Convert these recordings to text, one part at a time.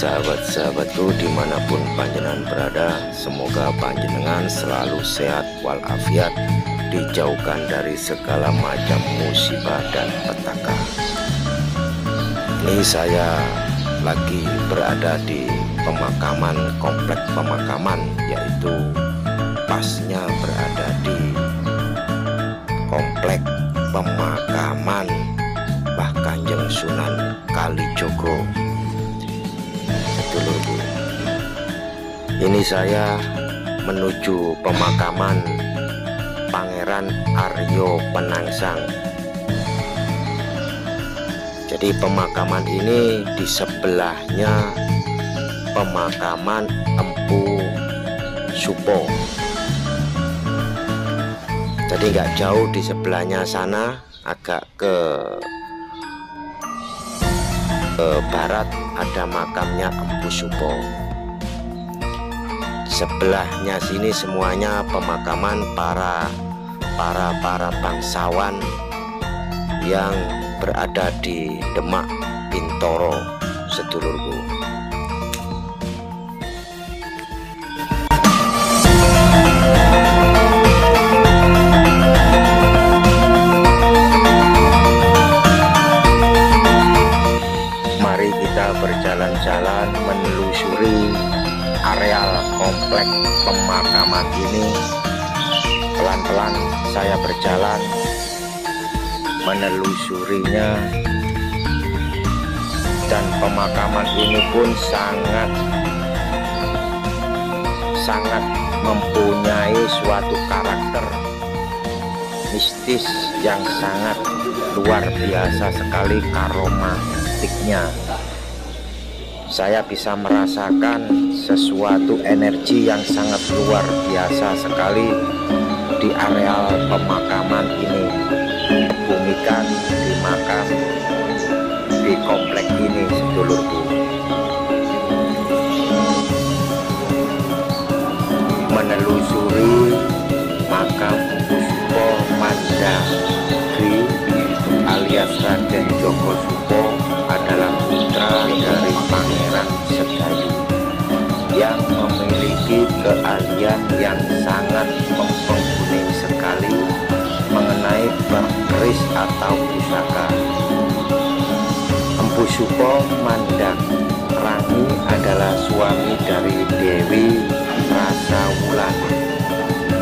sahabat-sahabatku dimanapun panjenengan berada, semoga panjenengan selalu sehat walafiat, dijauhkan dari segala macam musibah dan petaka. Ini saya lagi berada di pemakaman, komplek pemakaman, yaitu pasnya berada di komplek pemakaman Mbah Kanjeng Sunan Kalijogo. Sedulurku, ini saya menuju pemakaman Pangeran Aryo Penangsang. Jadi pemakaman ini di sebelahnya pemakaman Empu Supo. Jadi nggak jauh di sebelahnya sana, agak ke barat ada makamnya Empu Supo. Sebelahnya sini semuanya pemakaman para bangsawan yang berada di Demak Bintoro, sedulurku. Mari kita berjalan-jalan menelusuri areal komplek pemakaman ini. Pelan-pelan saya berjalan menelusurinya, dan pemakaman ini pun sangat mempunyai suatu karakter mistis yang sangat luar biasa sekali karomatiknya. Saya bisa merasakan sesuatu energi yang sangat luar biasa sekali di areal pemakaman ini, dibumikan di makam di komplek ini, sedulurku. Menelusuri makam Empu Supo Mandagri alias Raden Joko Supo adalah putra dari Pangeran Sedayu yang memiliki keahlian yang sangat mumpuni sekali mengenai keris atau pusaka. Empu Supo Mandagrangi adalah suami dari Dewi Rasawulan,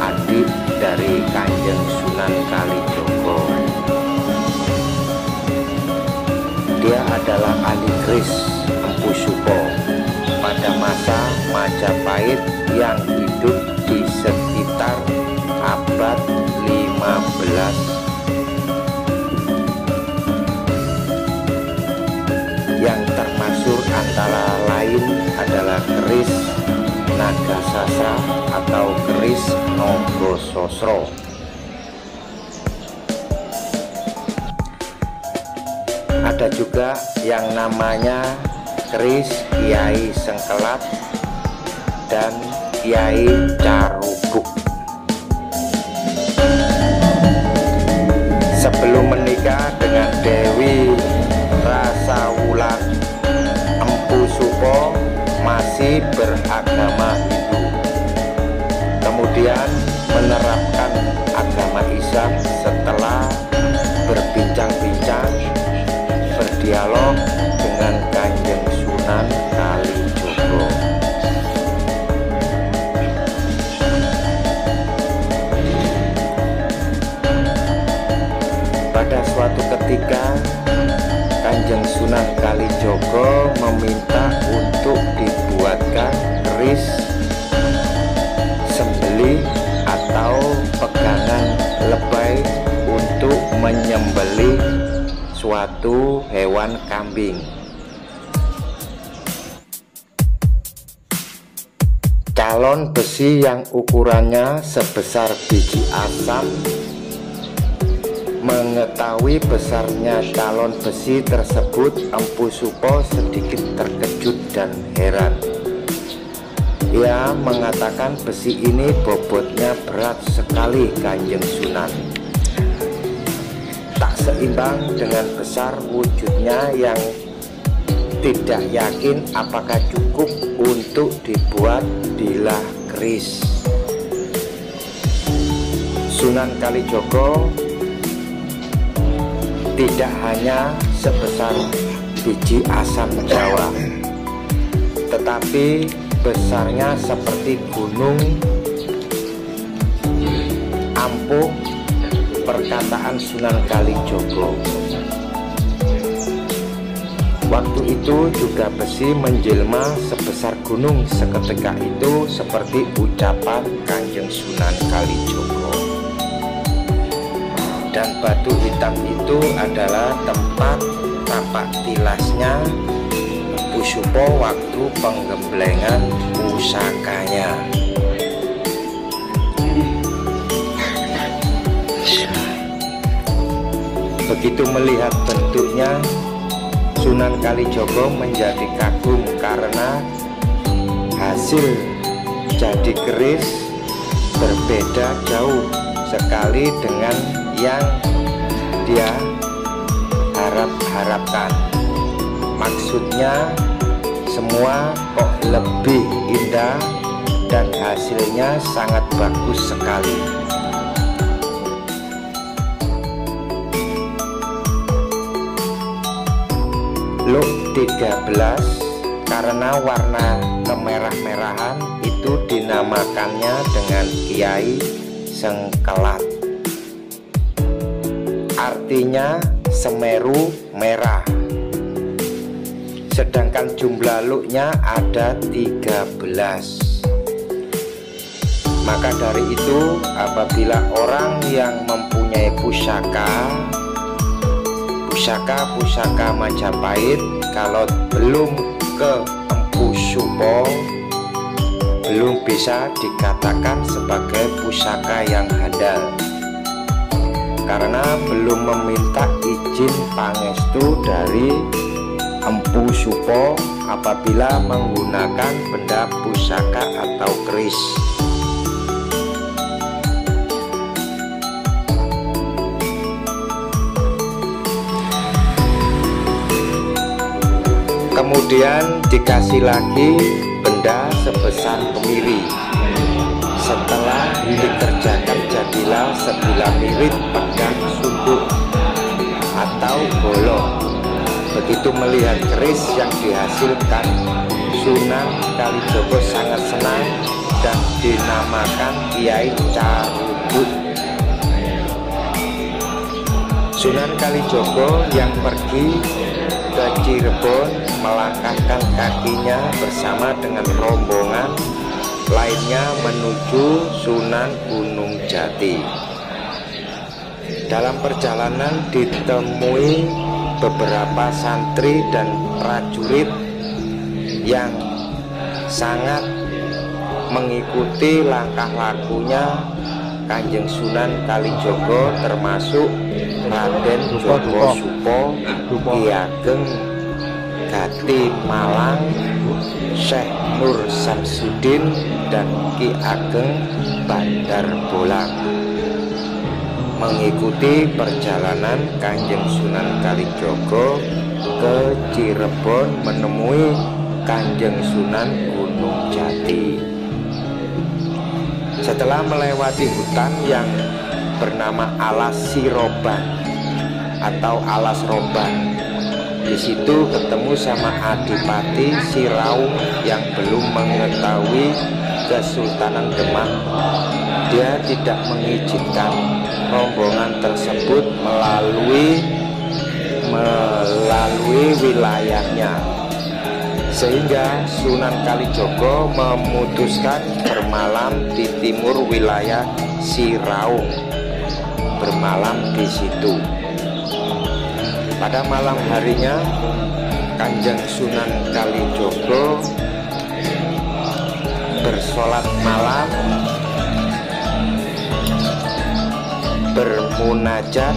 adik dari Kanjeng Sunan Kalijogo. Dia adalah ahli keris Empu Supo pada masa Majapahit yang hidup di sekitar abad 15. Yang termasyhur antara lain adalah keris Nagasasra atau keris Nogososro. Ada juga yang namanya keris Kiai Sengkelat dan Kiai Carubuk. Sebelum menikah dengan Dewi Rasawulan, Empu Supo masih beragama Hindu. Kemudian menerapkan agama Islam setelah berbincang-bincang, berdialog dengan Kanjeng Sunan Kalijogo. Pada suatu ketika Kanjeng Sunan Kalijogo meminta untuk dibuatkan keris sembelih atau pegangan lebay untuk menyembelih suatu hewan kambing. Calon besi yang ukurannya sebesar biji asam mengetahui besarnya calon besi tersebut, Empu Supo sedikit terkejut dan heran. Ia mengatakan besi ini bobotnya berat sekali Kanjeng Sunan, tak seimbang dengan besar wujudnya yang tidak yakin apakah cukup untuk dibuat bilah keris. Sunan Kalijogo tidak hanya sebesar biji asam Jawa, tetapi besarnya seperti gunung ampuh perkataan Sunan Kalijogo. Waktu itu juga besi menjelma sebesar gunung seketika itu, seperti ucapan Kanjeng Sunan Kalijogo. Dan batu hitam itu adalah tempat tapak tilasnya Empu Supo waktu penggemblengan pusakanya. Begitu melihat bentuknya, Sunan Kalijogo menjadi kagum karena hasil jadi keris berbeda jauh sekali dengan yang dia harapkan. Maksudnya semua kok lebih indah dan hasilnya sangat bagus sekali. Loh 13 karena warna kemerah-merahan itu dinamakannya dengan Kiai Sengkelat. Artinya Semeru merah. Sedangkan jumlah luknya ada 13. Maka dari itu apabila orang yang mempunyai pusaka Majapahit, kalau belum ke Empu Supo, belum bisa dikatakan sebagai pusaka yang handal, karena belum meminta izin pangestu dari Empu Supo apabila menggunakan benda pusaka atau keris. Kemudian dikasih lagi benda sebesar kemiri. Setelah dikerjakan jadilah sebilah mirip pedang sunduk atau golok. Begitu melihat keris yang dihasilkan, Sunan Kalijogo sangat senang dan dinamakan Kiai Carubut. Sunan Kalijogo yang pergi ke Cirebon melangkahkan kakinya bersama dengan rombongan lainnya menuju Sunan Gunung Jati. Dalam perjalanan ditemui beberapa santri dan prajurit yang sangat mengikuti langkah lakunya Kanjeng Sunan Kalijogo, termasuk Raden Jogo Supo, Ki Ageng Gati Malang, Syekh Nur Samsudin, dan Ki Ageng Bandar Bolang, mengikuti perjalanan Kanjeng Sunan Kalijogo ke Cirebon menemui Kanjeng Sunan Gunung Jati. Setelah melewati hutan yang bernama Alas Siroban atau Alas Roban, di situ ketemu sama Adipati Siraung yang belum mengetahui Kesultanan Demak. Dia tidak mengizinkan rombongan tersebut melalui wilayahnya, sehingga Sunan Kalijogo memutuskan bermalam di timur wilayah Siraung, bermalam di situ. Pada malam harinya Kanjeng Sunan Kalijogo bersolat malam, bermunajat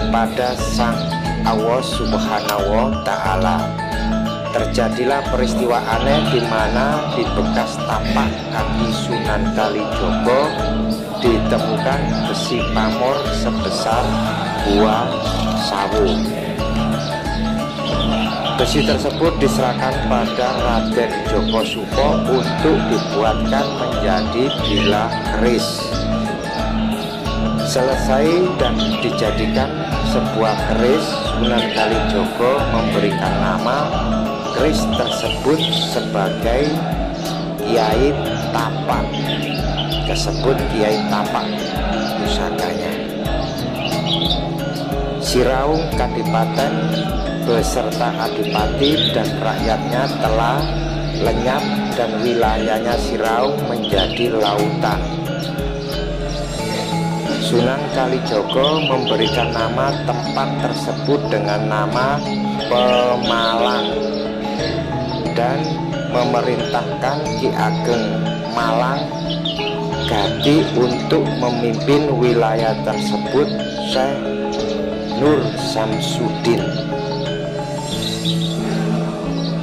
pada Sang Allah Subhanahu wa Ta'ala. Terjadilah peristiwa aneh di mana di bekas tapak kaki Sunan Kalijogo ditemukan besi pamor sebesar buah sawo. Besi tersebut diserahkan pada Raden Djoko untuk dibuatkan menjadi bilah keris. Selesai dan dijadikan sebuah keris, Sunan Kalijaga memberikan nama keris tersebut sebagai Kiai Tapak. Tersebut Kiai Tapak pusakanya. Siraung Kadipaten beserta adipati dan rakyatnya telah lenyap dan wilayahnya Siraung menjadi lautan. Sunan Kalijaga memberikan nama tempat tersebut dengan nama Pemalang dan memerintahkan Ki Ageng Malang Gati untuk memimpin wilayah tersebut, Syekh Nur Samsudin.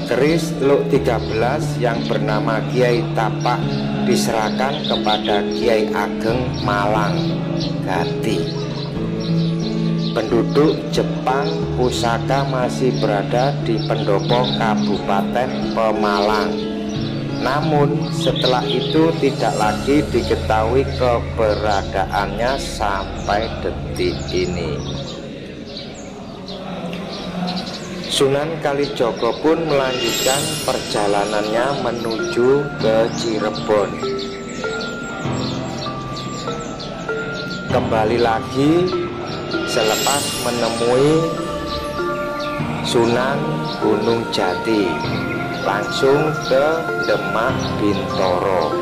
Keris Luk 13 yang bernama Kiai Tapak diserahkan kepada Kiai Ageng Malang Gati. Penduduk Jepang pusaka masih berada di pendopo Kabupaten Pemalang. Namun setelah itu tidak lagi diketahui keberadaannya sampai detik ini. Sunan Kalijaga pun melanjutkan perjalanannya menuju ke Cirebon. Kembali lagi selepas menemui Sunan Gunung Jati, langsung ke Demak Bintoro.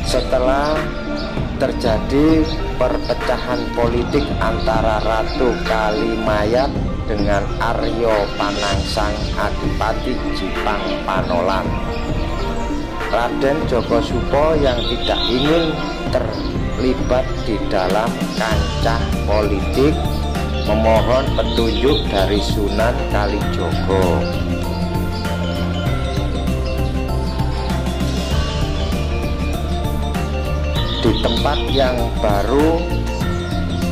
Setelah terjadi perpecahan politik antara Ratu Kalimayat dengan Aryo Panangsang Adipati Jipang Panolan, Raden Djoko yang tidak ingin terlibat di dalam kancah politik memohon petunjuk dari Sunan Kalijaga. Di tempat yang baru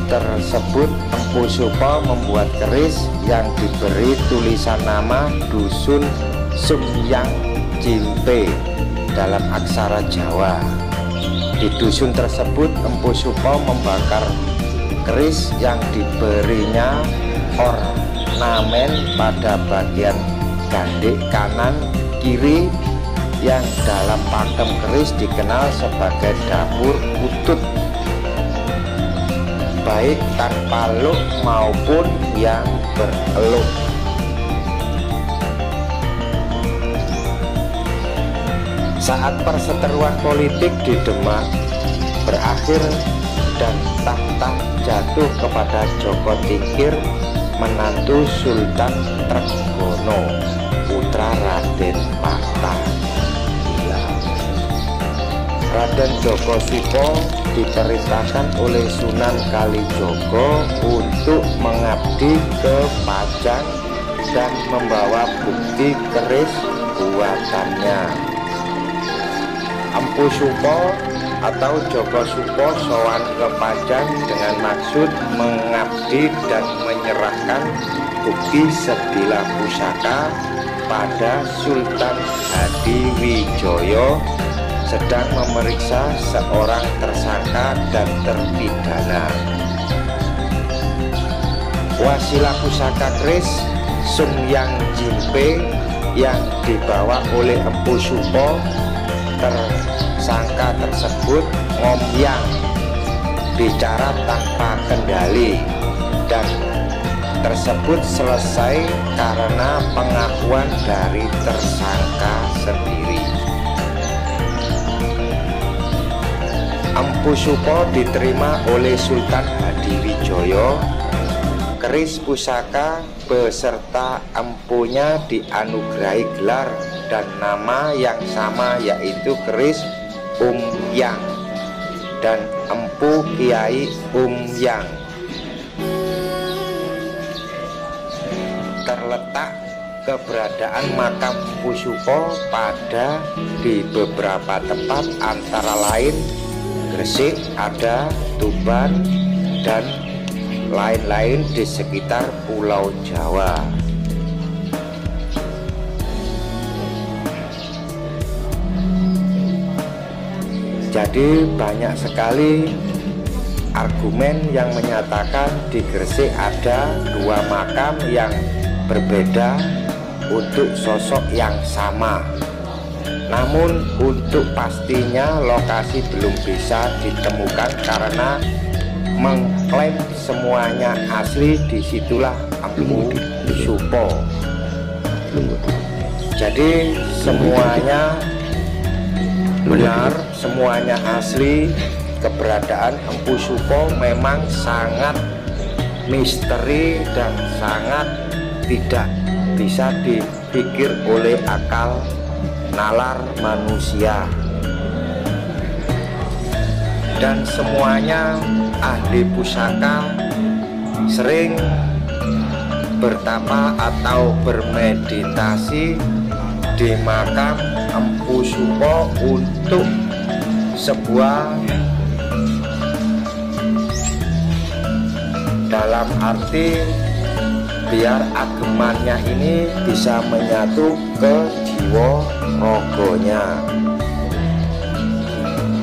tersebut, Empu Supa membuat keris yang diberi tulisan nama Dusun Sumyang Jimpe dalam aksara Jawa. Di dusun tersebut, Empu Supa membakar keris yang diberinya ornamen pada bagian gandik kanan kiri yang dalam pakem keris dikenal sebagai dapur utut, baik tanpa luk maupun yang bereluk. Saat perseteruan politik di Demak berakhir dan tahta jatuh kepada Joko Tingkir, menantu Sultan Trenggono, putra Raden Patah. Raden Djoko diperintahkan oleh Sunan Kalijaga untuk mengabdi ke Pajang dan membawa bukti keris buatannya. Empu Supa atau Djoko sowan ke Pajang dengan maksud mengabdi dan menyerahkan bukti sebilah pusaka pada Sultan Hadiwijaya sedang memeriksa seorang tersangka dan terpidana. Wasilah pusaka keris Sumyang Jimpe yang dibawa oleh Empu Supa, tersangka tersebut ngomyang, bicara tanpa kendali, dan tersebut selesai karena pengakuan dari tersangka sendiri. Empu Supa diterima oleh Sultan Hadiwijaya. Keris pusaka beserta empunya dianugerahi gelar dan nama yang sama, yaitu keris Umyang dan Empu Kiai Umyang. Terletak keberadaan makam Empu Supa pada di beberapa tempat, antara lain Gresik, ada Tuban, dan lain-lain di sekitar Pulau Jawa. Jadi banyak sekali argumen yang menyatakan di Gresik ada dua makam yang berbeda untuk sosok yang sama. Namun untuk pastinya lokasi belum bisa ditemukan karena mengklaim semuanya asli. Disitulah Empu Supo. Jadi semuanya benar, semuanya asli. Keberadaan Empu Supo memang sangat misteri dan sangat tidak bisa dipikir oleh akal nalar manusia. Dan semuanya ahli pusaka sering bertapa atau bermeditasi di makam Empu Supo untuk sebuah, dalam arti biar agemannya ini bisa menyatu ke jiwa rogonya.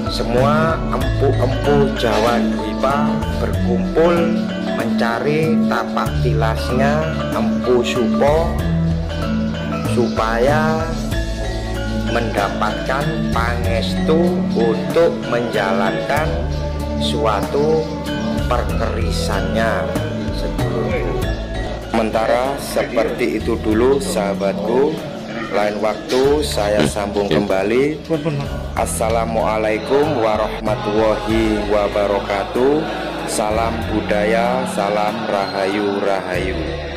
Semua empu-empu Jawa Dwipa berkumpul mencari tapak tilasnya Empu Supo supaya mendapatkan pangestu untuk menjalankan suatu perkerisannya sedulurku. Sementara seperti itu dulu sahabatku, lain waktu saya sambung kembali. Assalamualaikum warahmatullahi wabarakatuh. Salam budaya, salam rahayu rahayu.